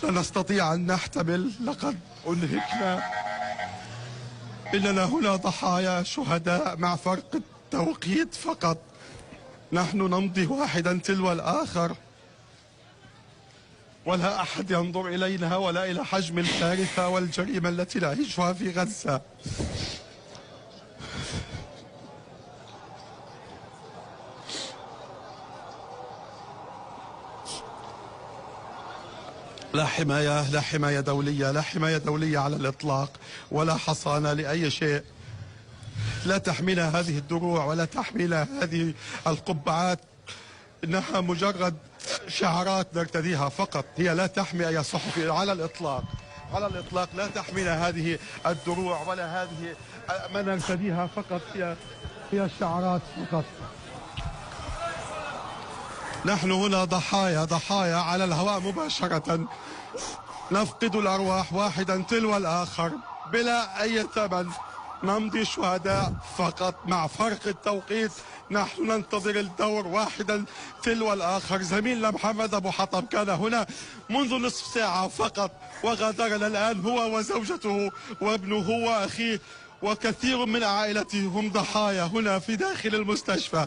لا نستطيع أن نحتمل، لقد أنهكنا. إننا هنا ضحايا شهداء مع فرق التوقيت فقط. نحن نمضي واحدا تلو الآخر، ولا أحد ينظر إلينا ولا إلى حجم الكارثة والجريمة التي نعيشها في غزة. لا حماية، لا حماية دولية، لا حماية دولية على الإطلاق، ولا حصانة لأي شيء. لا تحمينا هذه الدروع ولا تحمينا هذه القبعات، إنها مجرد شعارات نرتديها فقط. هي لا تحمي أي صحفي على الإطلاق، على الإطلاق. لا تحمينا هذه الدروع ولا هذه ما نرتديها فقط، هي شعارات فقط. نحن هنا ضحايا على الهواء مباشرة، نفقد الأرواح واحدا تلو الآخر بلا أي ثمن. نمضي شهداء فقط مع فرق التوقيت. نحن ننتظر الدور واحدا تلو الآخر. زميلنا محمد أبو حطب كان هنا منذ نصف ساعة فقط وغادرنا الآن، هو وزوجته وابنه وأخيه وكثير من عائلته هم ضحايا هنا في داخل المستشفى.